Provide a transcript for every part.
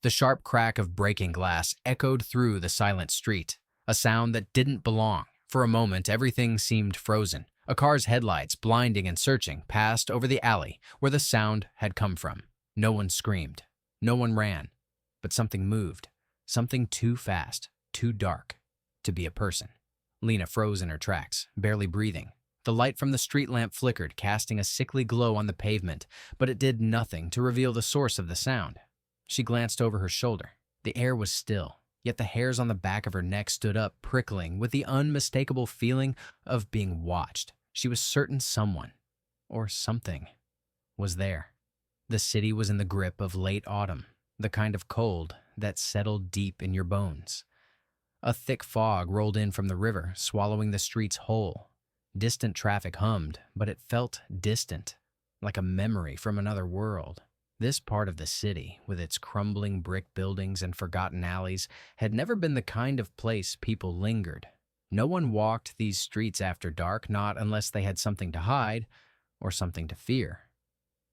The sharp crack of breaking glass echoed through the silent street, a sound that didn't belong. For a moment, everything seemed frozen. A car's headlights, blinding and searching, passed over the alley where the sound had come from. No one screamed. No one ran. But something moved. Something too fast, too dark, to be a person. Lena froze in her tracks, barely breathing. The light from the street lamp flickered, casting a sickly glow on the pavement, but it did nothing to reveal the source of the sound. She glanced over her shoulder. The air was still, yet the hairs on the back of her neck stood up, prickling with the unmistakable feeling of being watched. She was certain someone, or something, was there. The city was in the grip of late autumn, the kind of cold that settled deep in your bones. A thick fog rolled in from the river, swallowing the streets whole. Distant traffic hummed, but it felt distant, like a memory from another world. This part of the city, with its crumbling brick buildings and forgotten alleys, had never been the kind of place people lingered. No one walked these streets after dark, not unless they had something to hide or something to fear.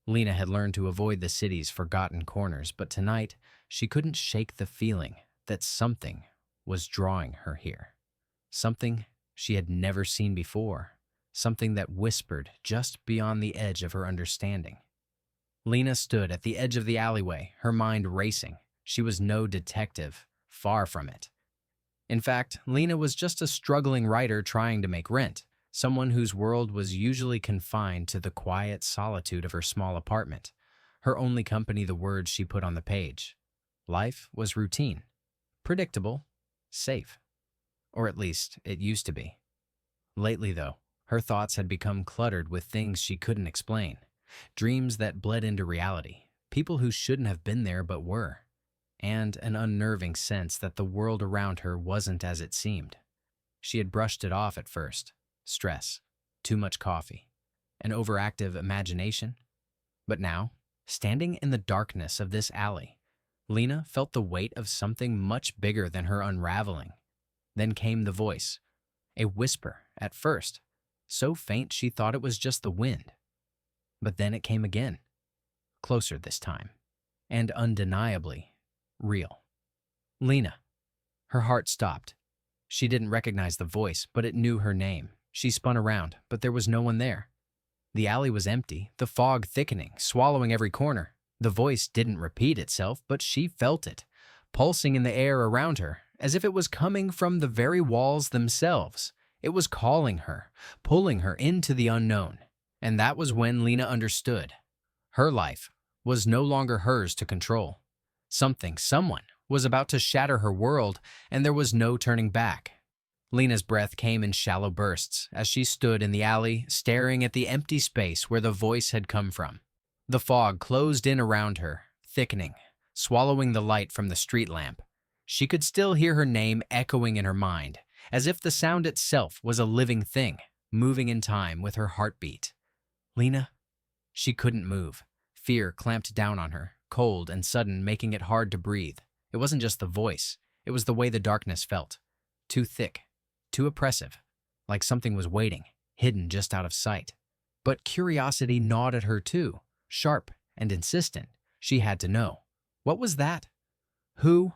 Lena had learned to avoid the city's forgotten corners, but tonight she couldn't shake the feeling that something was drawing her here. Something she had never seen before, something that whispered just beyond the edge of her understanding. Lena stood at the edge of the alleyway, her mind racing. She was no detective, far from it. In fact, Lena was just a struggling writer trying to make rent, someone whose world was usually confined to the quiet solitude of her small apartment. Her only company the words she put on the page. Life was routine, predictable, safe. Or at least, it used to be. Lately, though, her thoughts had become cluttered with things she couldn't explain. Dreams that bled into reality, people who shouldn't have been there but were, and an unnerving sense that the world around her wasn't as it seemed. She had brushed it off at first. Stress, too much coffee, an overactive imagination. But now, standing in the darkness of this alley, Lena felt the weight of something much bigger than her unraveling. Then came the voice, a whisper at first, so faint she thought it was just the wind. But then it came again, closer this time, and undeniably real. Lena. Her heart stopped. She didn't recognize the voice, but it knew her name. She spun around, but there was no one there. The alley was empty, the fog thickening, swallowing every corner. The voice didn't repeat itself, but she felt it, pulsing in the air around her, as if it was coming from the very walls themselves. It was calling her, pulling her into the unknown. And that was when Lena understood. Her life was no longer hers to control. Someone was about to shatter her world, and there was no turning back. Lena's breath came in shallow bursts as she stood in the alley, staring at the empty space where the voice had come from. The fog closed in around her, thickening, swallowing the light from the street lamp. She could still hear her name echoing in her mind, as if the sound itself was a living thing, moving in time with her heartbeat. Lena? She couldn't move. Fear clamped down on her, cold and sudden, making it hard to breathe. It wasn't just the voice. It was the way the darkness felt. Too thick, too oppressive, like something was waiting, hidden just out of sight. But curiosity gnawed at her too, sharp and insistent. She had to know. What was that? Who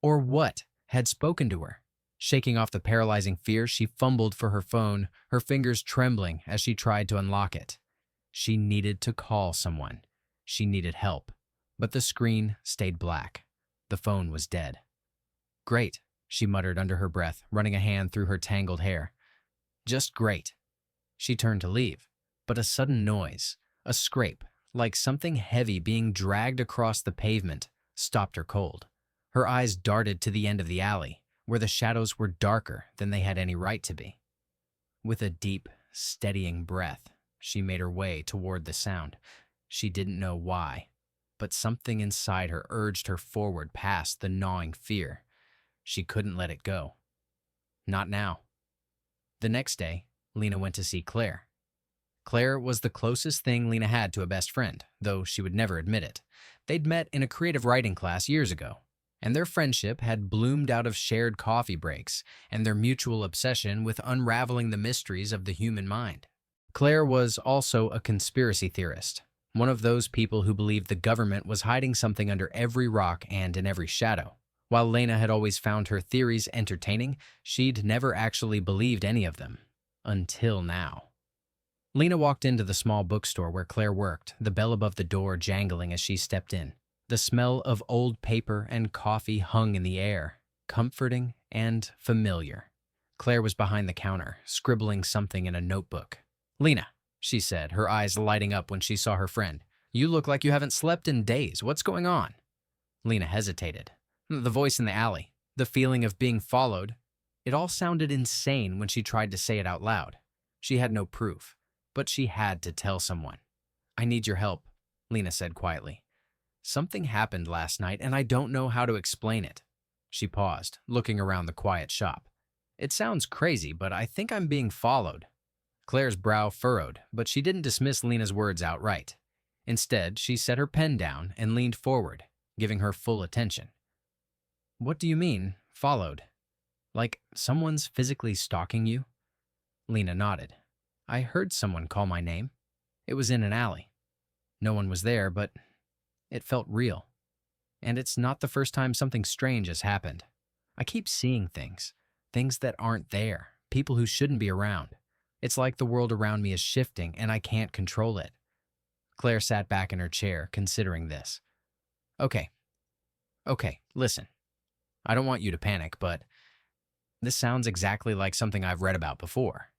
or what had spoken to her? Shaking off the paralyzing fear, she fumbled for her phone, her fingers trembling as she tried to unlock it. She needed to call someone. She needed help. But the screen stayed black. The phone was dead. Great, she muttered under her breath, running a hand through her tangled hair. Just great. She turned to leave, but a sudden noise, a scrape, like something heavy being dragged across the pavement, stopped her cold. Her eyes darted to the end of the alley, where the shadows were darker than they had any right to be. With a deep, steadying breath, she made her way toward the sound. She didn't know why, but something inside her urged her forward past the gnawing fear. She couldn't let it go. Not now. The next day, Lena went to see Claire. Claire was the closest thing Lena had to a best friend, though she would never admit it. They'd met in a creative writing class years ago, and their friendship had bloomed out of shared coffee breaks and their mutual obsession with unraveling the mysteries of the human mind. Claire was also a conspiracy theorist, One of those people who believed the government was hiding something under every rock and in every shadow. While Lena had always found her theories entertaining, she'd never actually believed any of them. Until now. Lena walked into the small bookstore where Claire worked, the bell above the door jangling as she stepped in. The smell of old paper and coffee hung in the air, comforting and familiar. Claire was behind the counter, scribbling something in a notebook. "Lena," she said, her eyes lighting up when she saw her friend. "You look like you haven't slept in days. What's going on?" Lena hesitated. The voice in the alley, the feeling of being followed, it all sounded insane when she tried to say it out loud. She had no proof, but she had to tell someone. "I need your help," Lena said quietly. "Something happened last night, and I don't know how to explain it." She paused, looking around the quiet shop. "It sounds crazy, but I think I'm being followed." Claire's brow furrowed, but she didn't dismiss Lena's words outright. Instead, she set her pen down and leaned forward, giving her full attention. "What do you mean, followed? Like someone's physically stalking you?" Lena nodded. "I heard someone call my name. It was in an alley. No one was there, but it felt real. And it's not the first time something strange has happened. I keep seeing things that aren't there, people who shouldn't be around. It's like the world around me is shifting and I can't control it." Claire sat back in her chair, considering this. Okay, listen. I don't want you to panic, but this sounds exactly like something I've read about before.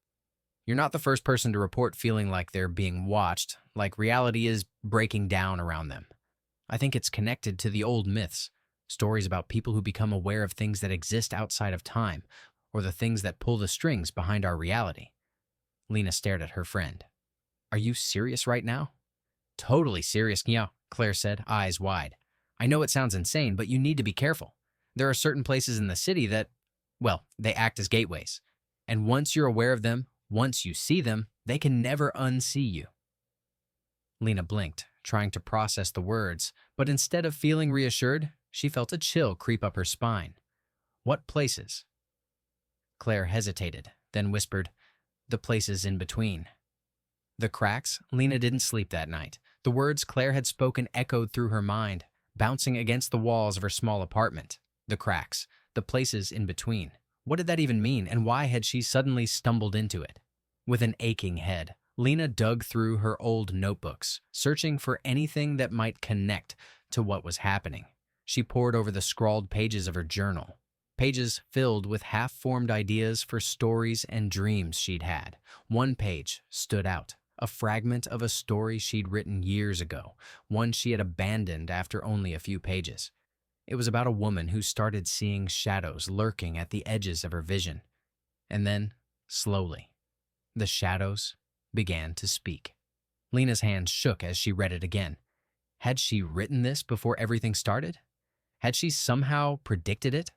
You're not the first person to report feeling like they're being watched, like reality is breaking down around them. I think it's connected to the old myths, stories about people who become aware of things that exist outside of time, or the things that pull the strings behind our reality. Lena stared at her friend. "Are you serious right now?" "Totally serious, yeah," Claire said, eyes wide. "I know it sounds insane, but you need to be careful. There are certain places in the city that, well, they act as gateways. And once you're aware of them, once you see them, they can never unsee you." Lena blinked, trying to process the words, but instead of feeling reassured, she felt a chill creep up her spine. "What places?" Claire hesitated, then whispered, "The places in between." The cracks. Lena didn't sleep that night. The words Claire had spoken echoed through her mind, bouncing against the walls of her small apartment. The cracks, the places in between. What did that even mean, and why had she suddenly stumbled into it? With an aching head, Lena dug through her old notebooks, searching for anything that might connect to what was happening. She pored over the scrawled pages of her journal, pages filled with half-formed ideas for stories and dreams she'd had. One page stood out, a fragment of a story she'd written years ago, one she had abandoned after only a few pages. It was about a woman who started seeing shadows lurking at the edges of her vision. And then, slowly, the shadows began to speak. Lena's hand shook as she read it again. Had she written this before everything started? Had she somehow predicted it?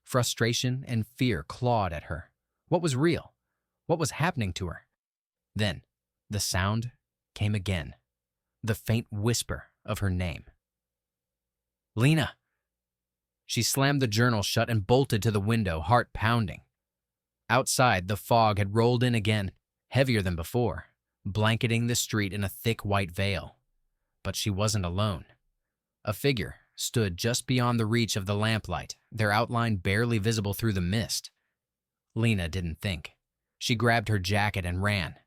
Frustration and fear clawed at her. What was real? What was happening to her? Then, the sound came again, the faint whisper of her name. "Lena!" She slammed the journal shut and bolted to the window, heart pounding. Outside, the fog had rolled in again, heavier than before, blanketing the street in a thick white veil. But she wasn't alone. A figure stood just beyond the reach of the lamplight, their outline barely visible through the mist. Lena didn't think. She grabbed her jacket and ran.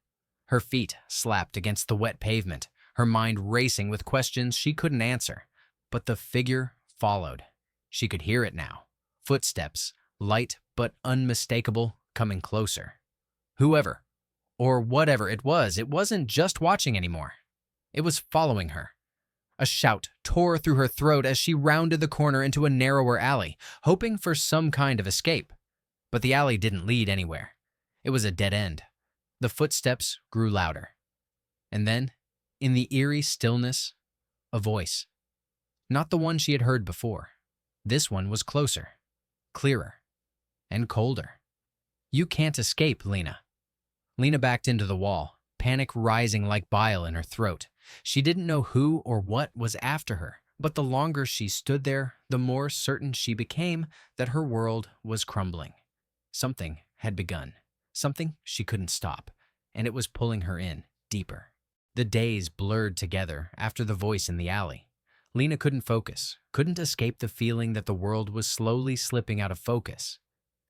Her feet slapped against the wet pavement, her mind racing with questions she couldn't answer. But the figure followed. She could hear it now. Footsteps, light but unmistakable, coming closer. Whoever, or whatever it wasn't just watching anymore. It was following her. A shout tore through her throat as she rounded the corner into a narrower alley, hoping for some kind of escape. But the alley didn't lead anywhere. It was a dead end. The footsteps grew louder. And then, in the eerie stillness, a voice. Not the one she had heard before. This one was closer, clearer, and colder. "You can't escape, Lena." Lena backed into the wall, panic rising like bile in her throat. She didn't know who or what was after her, but the longer she stood there, the more certain she became that her world was crumbling. Something had begun, something she couldn't stop, and it was pulling her in deeper. The days blurred together after the voice in the alley. Lena couldn't focus, couldn't escape the feeling that the world was slowly slipping out of focus.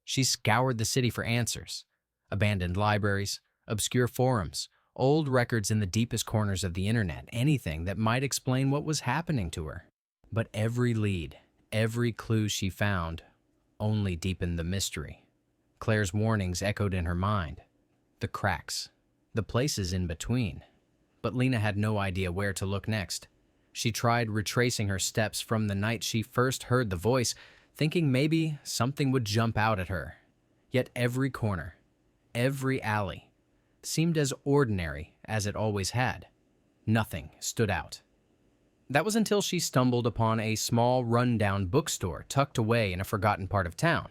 She scoured the city for answers. Abandoned libraries, obscure forums, old records in the deepest corners of the internet, anything that might explain what was happening to her. But every lead, every clue she found, only deepened the mystery. Claire's warnings echoed in her mind. The cracks, the places in between. But Lena had no idea where to look next. She tried retracing her steps from the night she first heard the voice, thinking maybe something would jump out at her. Yet every corner, every alley, seemed as ordinary as it always had. Nothing stood out. That was until she stumbled upon a small, run-down bookstore tucked away in a forgotten part of town,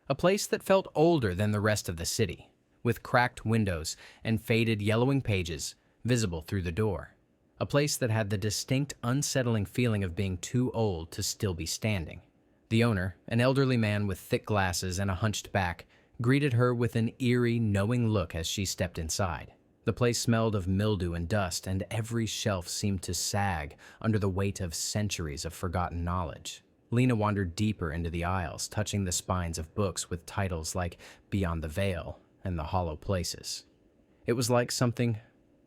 a place that felt older than the rest of the city, with cracked windows and faded, yellowing pages visible through the door. A place that had the distinct, unsettling feeling of being too old to still be standing. The owner, an elderly man with thick glasses and a hunched back, greeted her with an eerie, knowing look as she stepped inside. The place smelled of mildew and dust, and every shelf seemed to sag under the weight of centuries of forgotten knowledge. Lena wandered deeper into the aisles, touching the spines of books with titles like Beyond the Veil and The Hollow Places. It was like something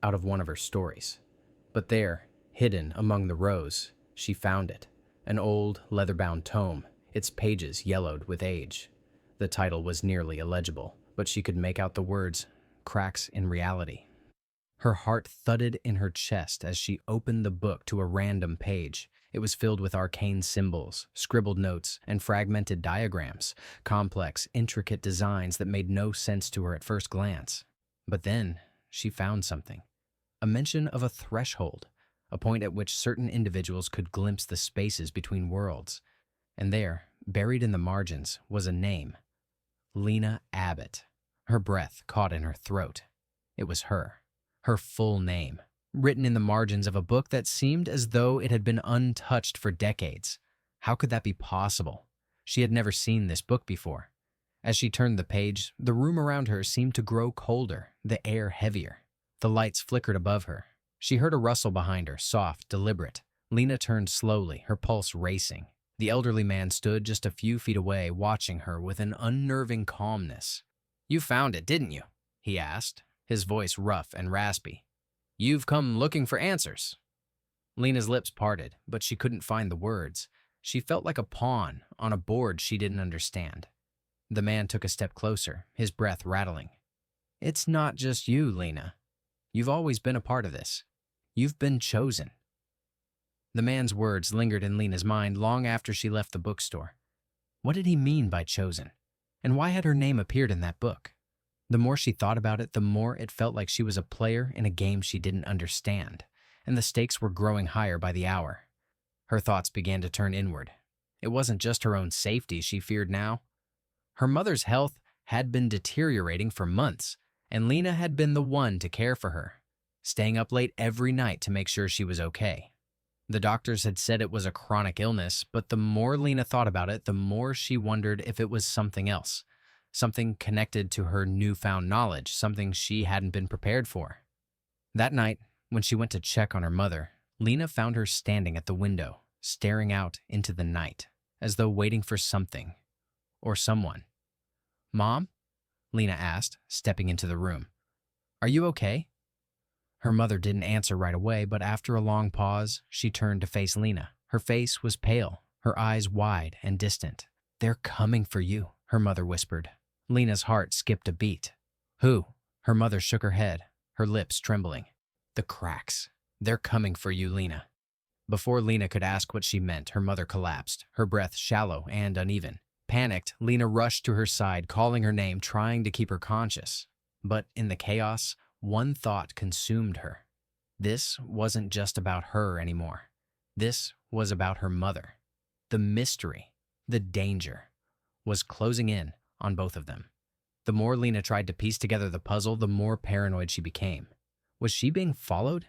out of one of her stories. But there, hidden among the rows, she found it. An old, leather-bound tome, its pages yellowed with age. The title was nearly illegible, but she could make out the words, Cracks in Reality. Her heart thudded in her chest as she opened the book to a random page. It was filled with arcane symbols, scribbled notes, and fragmented diagrams, complex, intricate designs that made no sense to her at first glance. But then, she found something. A mention of a threshold, a point at which certain individuals could glimpse the spaces between worlds. And there, buried in the margins, was a name. Lena Abbott. Her breath caught in her throat. It was her full name, written in the margins of a book that seemed as though it had been untouched for decades. How could that be possible? She had never seen this book before. As she turned the page, the room around her seemed to grow colder, the air heavier. The lights flickered above her. She heard a rustle behind her, soft, deliberate. Lena turned slowly, her pulse racing. The elderly man stood just a few feet away, watching her with an unnerving calmness. "You found it, didn't you?" he asked, his voice rough and raspy. "You've come looking for answers." Lena's lips parted, but she couldn't find the words. She felt like a pawn on a board she didn't understand. The man took a step closer, his breath rattling. "It's not just you, Lena. You've always been a part of this. You've been chosen." The man's words lingered in Lena's mind long after she left the bookstore. What did he mean by chosen? And why had her name appeared in that book? The more she thought about it, the more it felt like she was a player in a game she didn't understand, and the stakes were growing higher by the hour. Her thoughts began to turn inward. It wasn't just her own safety she feared now. Her mother's health had been deteriorating for months, and Lena had been the one to care for her, staying up late every night to make sure she was okay. The doctors had said it was a chronic illness, but the more Lena thought about it, the more she wondered if it was something else, something connected to her newfound knowledge, something she hadn't been prepared for. That night, when she went to check on her mother, Lena found her standing at the window, staring out into the night, as though waiting for something or someone. "Mom?" Lena asked, stepping into the room. "Are you okay?" Her mother didn't answer right away, but after a long pause, she turned to face Lena. Her face was pale, her eyes wide and distant. "They're coming for you," her mother whispered. Lena's heart skipped a beat. "Who?" Her mother shook her head, her lips trembling. "The cracks. They're coming for you, Lena." Before Lena could ask what she meant, her mother collapsed, her breath shallow and uneven. Panicked, Lena rushed to her side, calling her name, trying to keep her conscious. But in the chaos, one thought consumed her. This wasn't just about her anymore. This was about her mother. The mystery, the danger, was closing in on both of them. The more Lena tried to piece together the puzzle, the more paranoid she became. Was she being followed?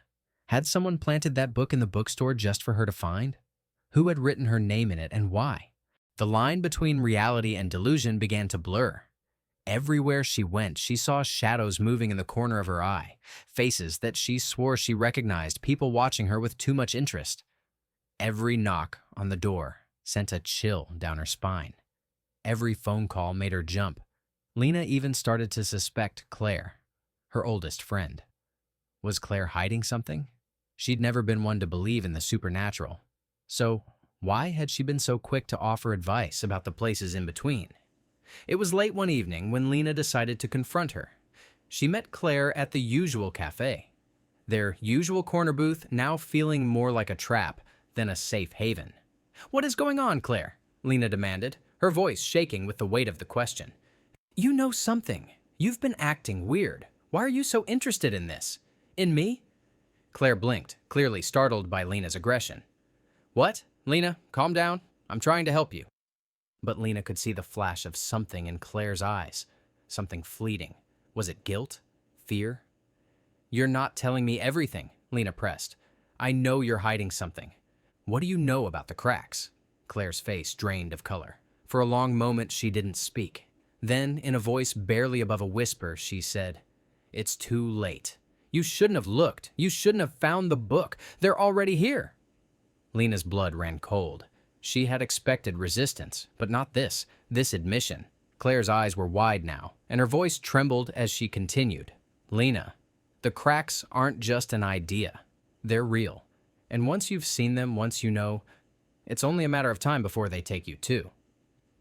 Had someone planted that book in the bookstore just for her to find? Who had written her name in it and why? The line between reality and delusion began to blur. Everywhere she went, she saw shadows moving in the corner of her eye, faces that she swore she recognized, people watching her with too much interest. Every knock on the door sent a chill down her spine. Every phone call made her jump. Lena even started to suspect Claire, her oldest friend. Was Claire hiding something? She'd never been one to believe in the supernatural. So, why had she been so quick to offer advice about the places in between? It was late one evening when Lena decided to confront her. She met Claire at the usual cafe. Their usual corner booth now feeling more like a trap than a safe haven. "What is going on, Claire?" Lena demanded, her voice shaking with the weight of the question. "You know something. You've been acting weird. Why are you so interested in this? In me?" Claire blinked, clearly startled by Lena's aggression. "What? Lena, calm down. I'm trying to help you." But Lena could see the flash of something in Claire's eyes. Something fleeting. Was it guilt? Fear? "You're not telling me everything," Lena pressed. "I know you're hiding something. What do you know about the cracks?" Claire's face drained of color. For a long moment, she didn't speak. Then, in a voice barely above a whisper, she said, "It's too late. You shouldn't have looked. You shouldn't have found the book. They're already here." Lena's blood ran cold. She had expected resistance, but not this admission. Claire's eyes were wide now, and her voice trembled as she continued. "Lena, the cracks aren't just an idea. They're real. And once you've seen them, once you know, it's only a matter of time before they take you too."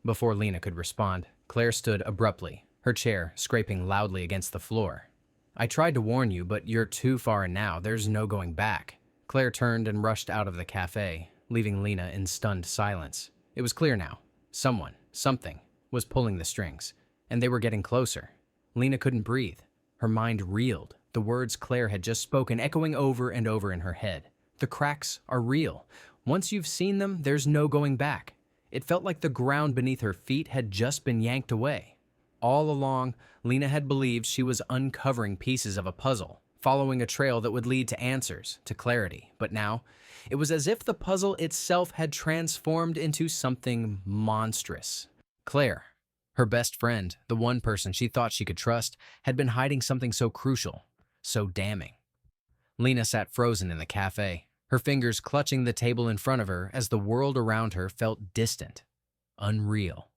Before Lena could respond, Claire stood abruptly, her chair scraping loudly against the floor. "I tried to warn you, but you're too far in now. There's no going back." Claire turned and rushed out of the cafe, leaving Lena in stunned silence. It was clear now. Something, was pulling the strings, and they were getting closer. Lena couldn't breathe. Her mind reeled, the words Claire had just spoken echoing over and over in her head. The cracks are real. Once you've seen them, there's no going back. It felt like the ground beneath her feet had just been yanked away. All along, Lena had believed she was uncovering pieces of a puzzle, following a trail that would lead to answers, to clarity. But now, it was as if the puzzle itself had transformed into something monstrous. Claire, her best friend, the one person she thought she could trust, had been hiding something so crucial, so damning. Lena sat frozen in the cafe, her fingers clutching the table in front of her as the world around her felt distant, unreal.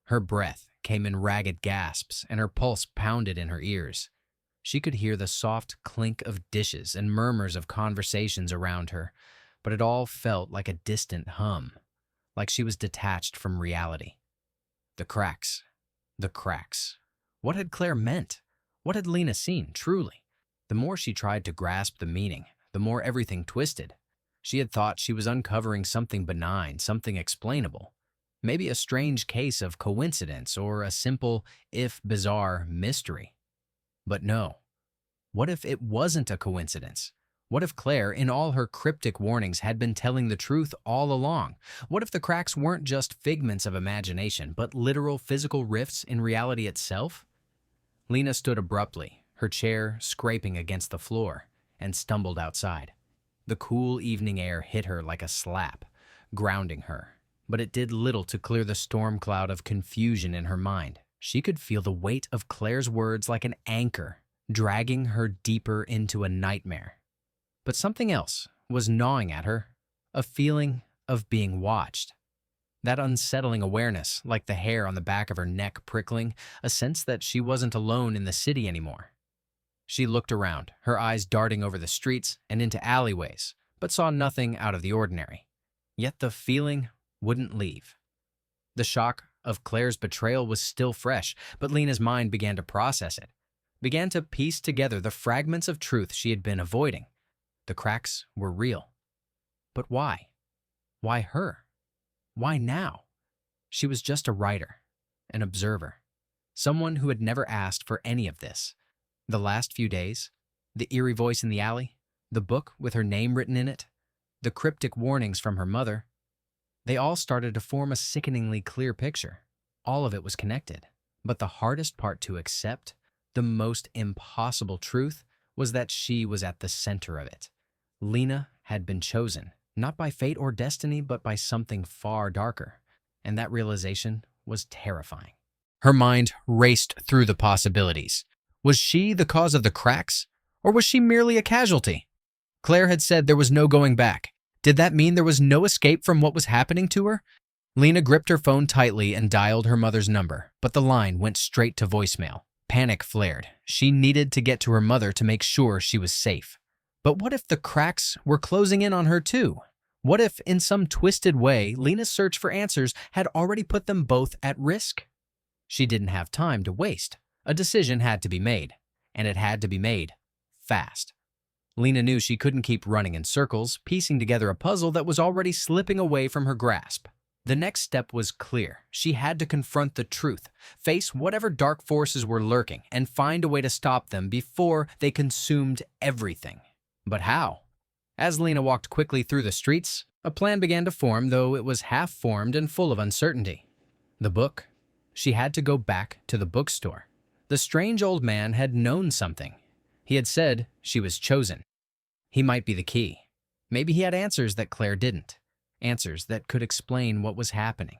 Her breath came in ragged gasps and her pulse pounded in her ears. She could hear the soft clink of dishes and murmurs of conversations around her, but it all felt like a distant hum, like she was detached from reality. The cracks. The cracks. What had Claire meant? What had Lena seen, truly? The more she tried to grasp the meaning, the more everything twisted. She had thought she was uncovering something benign, something explainable. Maybe a strange case of coincidence or a simple, if bizarre, mystery. But no. What if it wasn't a coincidence? What if Claire, in all her cryptic warnings, had been telling the truth all along? What if the cracks weren't just figments of imagination, but literal physical rifts in reality itself? Lena stood abruptly, her chair scraping against the floor, and stumbled outside. The cool evening air hit her like a slap, grounding her, but it did little to clear the storm cloud of confusion in her mind. She could feel the weight of Claire's words like an anchor, dragging her deeper into a nightmare. But something else was gnawing at her, a feeling of being watched. That unsettling awareness, like the hair on the back of her neck prickling, a sense that she wasn't alone in the city anymore. She looked around, her eyes darting over the streets and into alleyways, but saw nothing out of the ordinary. Yet the feeling wouldn't leave. The shock of Claire's betrayal was still fresh, but Lena's mind began to process it, began to piece together the fragments of truth she had been avoiding. The cracks were real. But why? Why her? Why now? She was just a writer, an observer, someone who had never asked for any of this. The last few days, the eerie voice in the alley, the book with her name written in it, the cryptic warnings from her mother, they all started to form a sickeningly clear picture. All of it was connected. But the hardest part to accept, the most impossible truth, was that she was at the center of it. Lena had been chosen, not by fate or destiny, but by something far darker. And that realization was terrifying. Her mind raced through the possibilities. Was she the cause of the cracks, or was she merely a casualty? Claire had said there was no going back. Did that mean there was no escape from what was happening to her? Lena gripped her phone tightly and dialed her mother's number, but the line went straight to voicemail. Panic flared. She needed to get to her mother to make sure she was safe. But what if the cracks were closing in on her too? What if, in some twisted way, Lena's search for answers had already put them both at risk? She didn't have time to waste. A decision had to be made, and it had to be made fast. Lena knew she couldn't keep running in circles, piecing together a puzzle that was already slipping away from her grasp. The next step was clear. She had to confront the truth, face whatever dark forces were lurking, and find a way to stop them before they consumed everything. But how? As Lena walked quickly through the streets, a plan began to form, though it was half-formed and full of uncertainty. The book. She had to go back to the bookstore. The strange old man had known something. He had said she was chosen. He might be the key. Maybe he had answers that Claire didn't. Answers that could explain what was happening.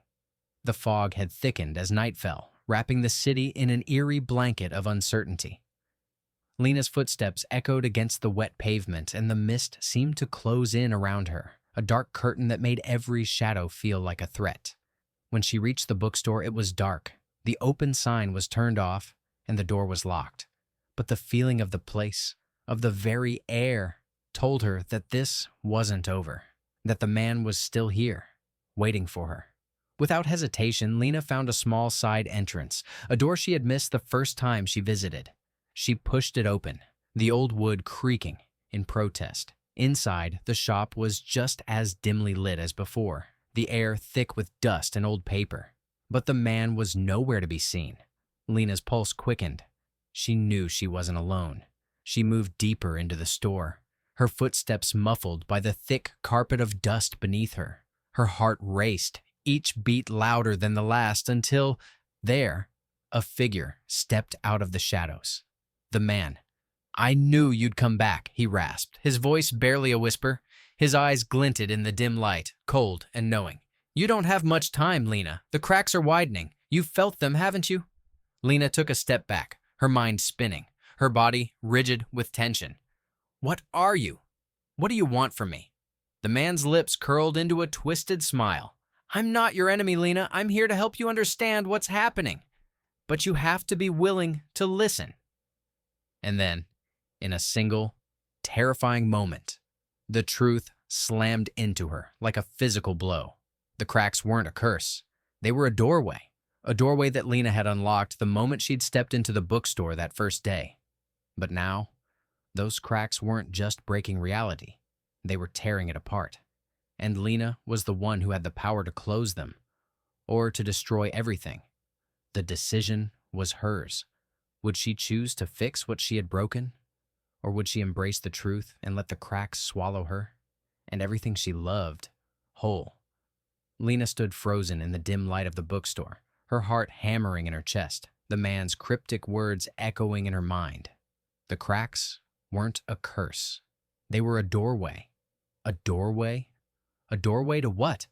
The fog had thickened as night fell, wrapping the city in an eerie blanket of uncertainty. Lena's footsteps echoed against the wet pavement, and the mist seemed to close in around her, a dark curtain that made every shadow feel like a threat. When she reached the bookstore, it was dark. The open sign was turned off, and the door was locked. But the feeling of the place, of the very air, told her that this wasn't over, that the man was still here, waiting for her. Without hesitation, Lena found a small side entrance, a door she had missed the first time she visited. She pushed it open, the old wood creaking in protest. Inside, the shop was just as dimly lit as before, the air thick with dust and old paper. But the man was nowhere to be seen. Lena's pulse quickened. She knew she wasn't alone. She moved deeper into the store, her footsteps muffled by the thick carpet of dust beneath her. Her heart raced, each beat louder than the last, until there, a figure stepped out of the shadows. The man. "I knew you'd come back," he rasped, his voice barely a whisper. His eyes glinted in the dim light, cold and knowing. "You don't have much time, Lena. The cracks are widening. You've felt them, haven't you?" Lena took a step back, her mind spinning, her body rigid with tension. "What are you? What do you want from me?" The man's lips curled into a twisted smile. "I'm not your enemy, Lena. I'm here to help you understand what's happening. But you have to be willing to listen." And then, in a single, terrifying moment, the truth slammed into her like a physical blow. The cracks weren't a curse. They were a doorway that Lena had unlocked the moment she'd stepped into the bookstore that first day. But now, those cracks weren't just breaking reality. They were tearing it apart. And Lena was the one who had the power to close them, or to destroy everything. The decision was hers. Would she choose to fix what she had broken? Or would she embrace the truth and let the cracks swallow her, and everything she loved, whole? Lena stood frozen in the dim light of the bookstore, her heart hammering in her chest, the man's cryptic words echoing in her mind. The cracks weren't a curse. They were a doorway. A doorway? A doorway to what?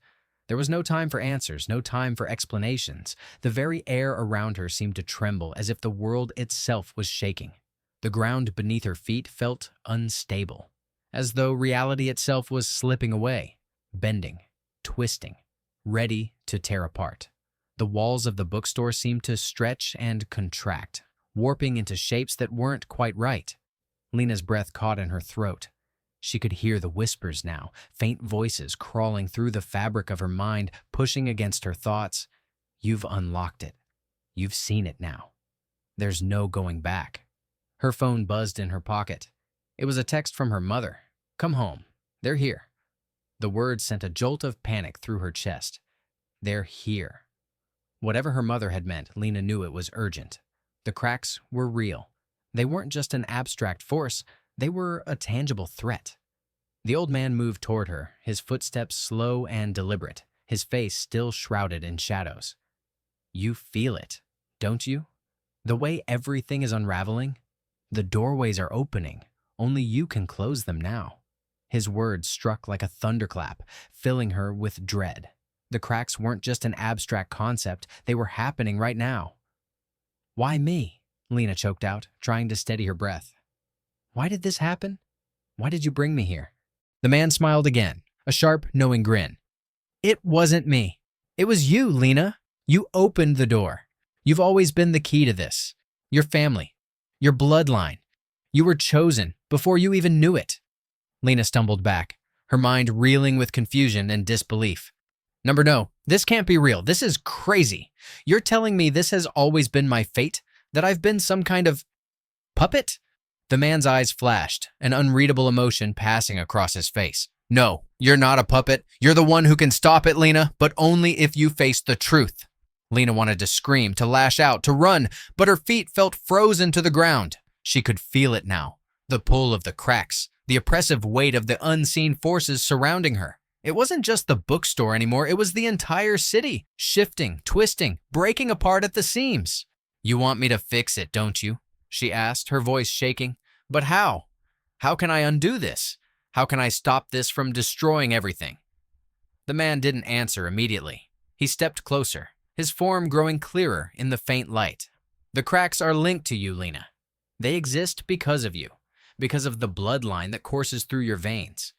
There was no time for answers, no time for explanations. The very air around her seemed to tremble as if the world itself was shaking. The ground beneath her feet felt unstable, as though reality itself was slipping away, bending, twisting, ready to tear apart. The walls of the bookstore seemed to stretch and contract, warping into shapes that weren't quite right. Lena's breath caught in her throat. She could hear the whispers now, faint voices crawling through the fabric of her mind, pushing against her thoughts. "You've unlocked it. You've seen it now. There's no going back." Her phone buzzed in her pocket. It was a text from her mother. "Come home. They're here." The words sent a jolt of panic through her chest. They're here. Whatever her mother had meant, Lena knew it was urgent. The cracks were real. They weren't just an abstract force. They were a tangible threat. The old man moved toward her, his footsteps slow and deliberate, his face still shrouded in shadows. "You feel it, don't you? The way everything is unraveling? The doorways are opening. Only you can close them now." His words struck like a thunderclap, filling her with dread. The cracks weren't just an abstract concept. They were happening right now. Why me? Lena choked out, trying to steady her breath. Why did this happen? Why did you bring me here? The man smiled again, a sharp, knowing grin. It wasn't me. It was you, Lena. You opened the door. You've always been the key to this. Your family. Your bloodline. You were chosen before you even knew it. Lena stumbled back, her mind reeling with confusion and disbelief. No, this can't be real. This is crazy. You're telling me this has always been my fate? That I've been some kind of puppet? The man's eyes flashed, an unreadable emotion passing across his face. No, you're not a puppet. You're the one who can stop it, Lena, but only if you face the truth. Lena wanted to scream, to lash out, to run, but her feet felt frozen to the ground. She could feel it now, the pull of the cracks, the oppressive weight of the unseen forces surrounding her. It wasn't just the bookstore anymore, it was the entire city, shifting, twisting, breaking apart at the seams. You want me to fix it, don't you? She asked, her voice shaking. But how? How can I undo this? How can I stop this from destroying everything? The man didn't answer immediately. He stepped closer, his form growing clearer in the faint light. The cracks are linked to you, Lena. They exist because of you, because of the bloodline that courses through your veins.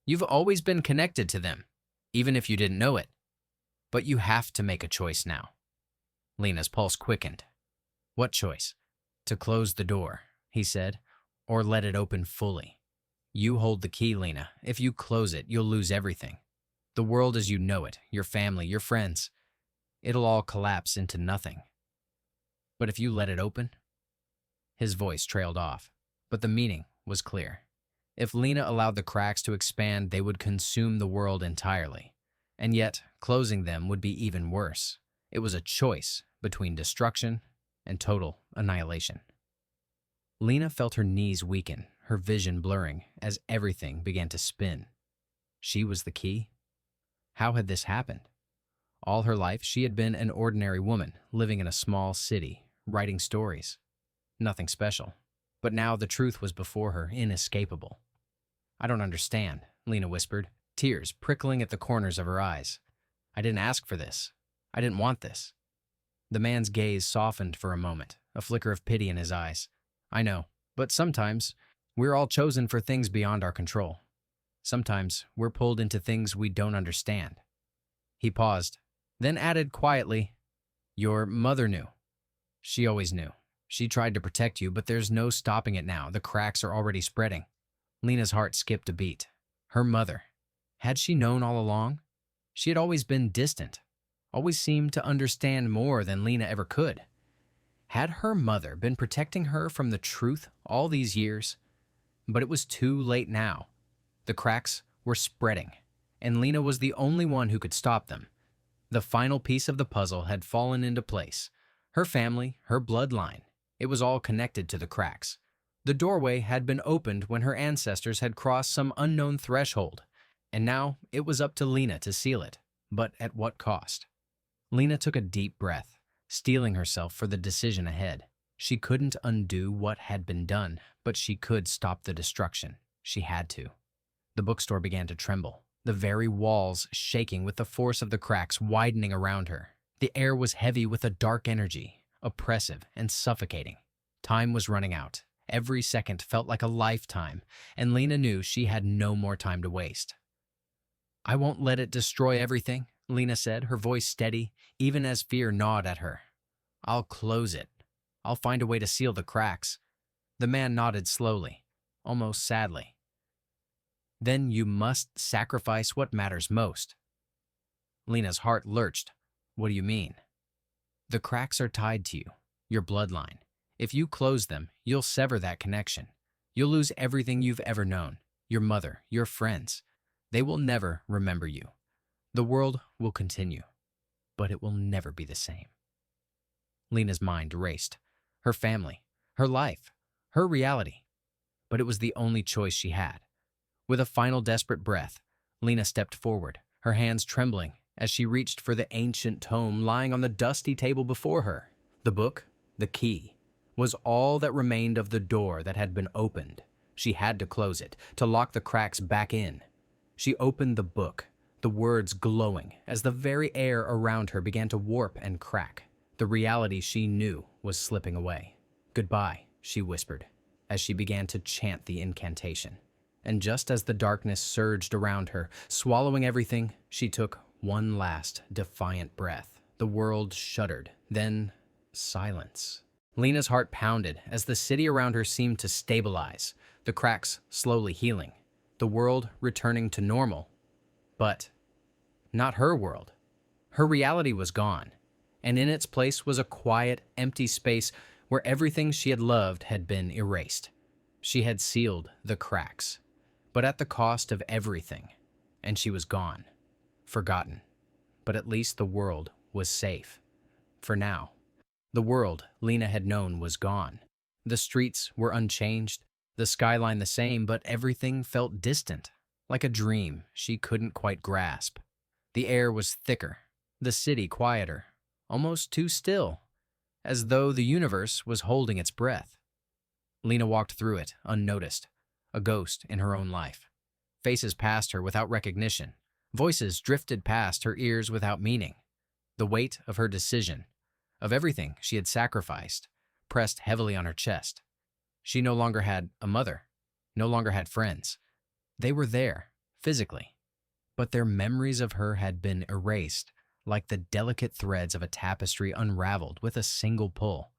You've always been connected to them, even if you didn't know it. But you have to make a choice now. Lena's pulse quickened. What choice? To close the door, he said, or let it open fully. You hold the key, Lena. If you close it, you'll lose everything. The world as you know it, your family, your friends. It'll all collapse into nothing. But if you let it open? His voice trailed off, but the meaning was clear. If Lena allowed the cracks to expand, they would consume the world entirely. And yet, closing them would be even worse. It was a choice between destruction and total annihilation. Lena felt her knees weaken, her vision blurring, as everything began to spin. She was the key? How had this happened? All her life, she had been an ordinary woman, living in a small city, writing stories. Nothing special. But now the truth was before her, inescapable. I don't understand, Lena whispered, tears prickling at the corners of her eyes. I didn't ask for this. I didn't want this. The man's gaze softened for a moment, a flicker of pity in his eyes. I know, but sometimes we're all chosen for things beyond our control. Sometimes we're pulled into things we don't understand. He paused, then added quietly, Your mother knew. She always knew. She tried to protect you, but there's no stopping it now. The cracks are already spreading. Lena's heart skipped a beat. Her mother. Had she known all along? She had always been distant, always seemed to understand more than Lena ever could. Had her mother been protecting her from the truth all these years? But it was too late now. The cracks were spreading, and Lena was the only one who could stop them. The final piece of the puzzle had fallen into place. Her family, her bloodline. It was all connected to the cracks. The doorway had been opened when her ancestors had crossed some unknown threshold, and now it was up to Lena to seal it. But at what cost? Lena took a deep breath, steeling herself for the decision ahead. She couldn't undo what had been done, but she could stop the destruction. She had to. The bookstore began to tremble, the very walls shaking with the force of the cracks widening around her. The air was heavy with a dark energy, oppressive and suffocating. Time was running out. Every second felt like a lifetime, and Lena knew she had no more time to waste. I won't let it destroy everything, Lena said, her voice steady, even as fear gnawed at her. I'll close it. I'll find a way to seal the cracks. The man nodded slowly, almost sadly. Then you must sacrifice what matters most. Lena's heart lurched. What do you mean? The cracks are tied to you, your bloodline. If you close them, you'll sever that connection. You'll lose everything you've ever known, your mother, your friends. They will never remember you. The world will continue, but it will never be the same. Lena's mind raced. Her family, her life, her reality. But it was the only choice she had. With a final desperate breath, Lena stepped forward, her hands trembling as she reached for the ancient tome lying on the dusty table before her. The book, the key, was all that remained of the door that had been opened. She had to close it, to lock the cracks back in. She opened the book, the words glowing as the very air around her began to warp and crack. The reality she knew was slipping away. "Goodbye," she whispered, as she began to chant the incantation. And just as the darkness surged around her, swallowing everything, she took one last defiant breath. The world shuddered, then silence. Lena's heart pounded as the city around her seemed to stabilize, the cracks slowly healing, the world returning to normal. But not her world. Her reality was gone, and in its place was a quiet, empty space where everything she had loved had been erased. She had sealed the cracks, but at the cost of everything, and she was gone, forgotten. But at least the world was safe. For now. The world Lena had known was gone. The streets were unchanged, the skyline the same, but everything felt distant, like a dream she couldn't quite grasp. The air was thicker, the city quieter, almost too still, as though the universe was holding its breath. Lena walked through it, unnoticed, a ghost in her own life. Faces passed her without recognition. Voices drifted past her ears without meaning. The weight of her decision, of everything she had sacrificed, pressed heavily on her chest. She no longer had a mother, no longer had friends. They were there, physically, but their memories of her had been erased, like the delicate threads of a tapestry unraveled with a single pull.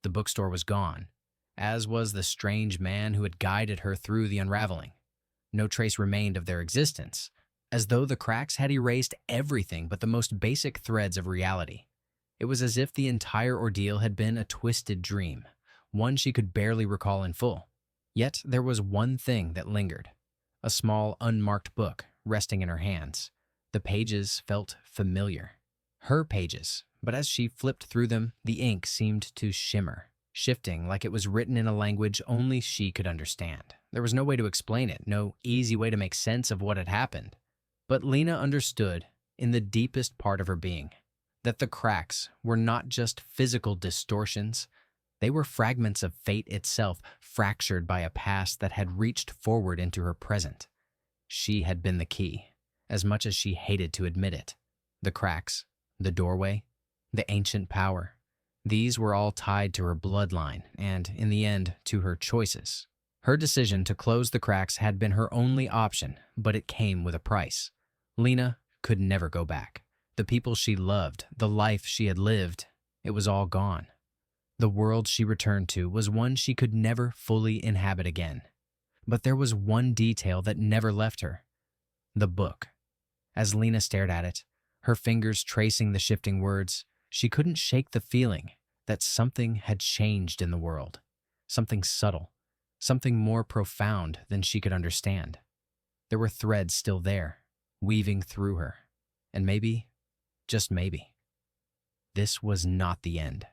The bookstore was gone, as was the strange man who had guided her through the unraveling. No trace remained of their existence, as though the cracks had erased everything but the most basic threads of reality. It was as if the entire ordeal had been a twisted dream, one she could barely recall in full. Yet there was one thing that lingered, a small, unmarked book resting in her hands. The pages felt familiar. Her pages, but as she flipped through them, the ink seemed to shimmer, shifting like it was written in a language only she could understand. There was no way to explain it, no easy way to make sense of what had happened. But Lena understood, in the deepest part of her being, that the cracks were not just physical distortions. They were fragments of fate itself, fractured by a past that had reached forward into her present. She had been the key, as much as she hated to admit it. The cracks, the doorway, the ancient power, these were all tied to her bloodline and, in the end, to her choices. Her decision to close the cracks had been her only option, but it came with a price. Lena could never go back. The people she loved, the life she had lived, it was all gone. The world she returned to was one she could never fully inhabit again. But there was one detail that never left her: the book. As Lena stared at it, her fingers tracing the shifting words, she couldn't shake the feeling that something had changed in the world. Something subtle, something more profound than she could understand. There were threads still there, weaving through her. And maybe, just maybe, this was not the end.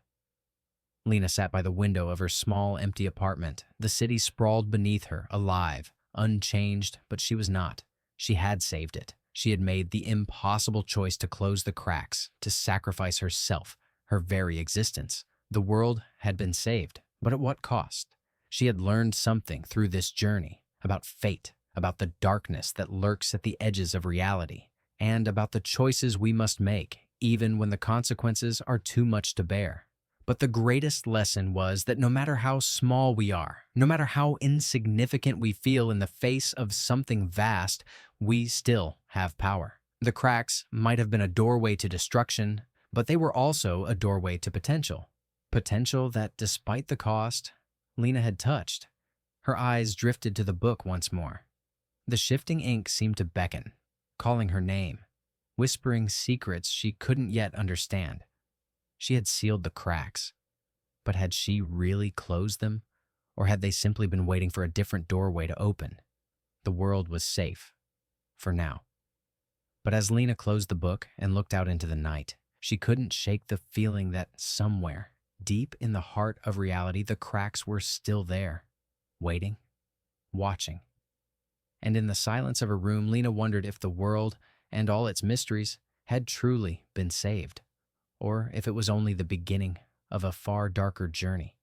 Lena sat by the window of her small, empty apartment. The city sprawled beneath her, alive, unchanged, but she was not. She had saved it. She had made the impossible choice to close the cracks, to sacrifice herself, her very existence. The world had been saved, but at what cost? She had learned something through this journey, about fate, about the darkness that lurks at the edges of reality, and about the choices we must make, even when the consequences are too much to bear. But the greatest lesson was that no matter how small we are, no matter how insignificant we feel in the face of something vast, we still have power. The cracks might have been a doorway to destruction, but they were also a doorway to potential. Potential that, despite the cost, Lena had touched. Her eyes drifted to the book once more. The shifting ink seemed to beckon, calling her name, whispering secrets she couldn't yet understand. She had sealed the cracks, but had she really closed them, or had they simply been waiting for a different doorway to open? The world was safe, for now. But as Lena closed the book and looked out into the night, she couldn't shake the feeling that somewhere, deep in the heart of reality, the cracks were still there, waiting, watching. And in the silence of her room, Lena wondered if the world and all its mysteries had truly been saved, or if it was only the beginning of a far darker journey.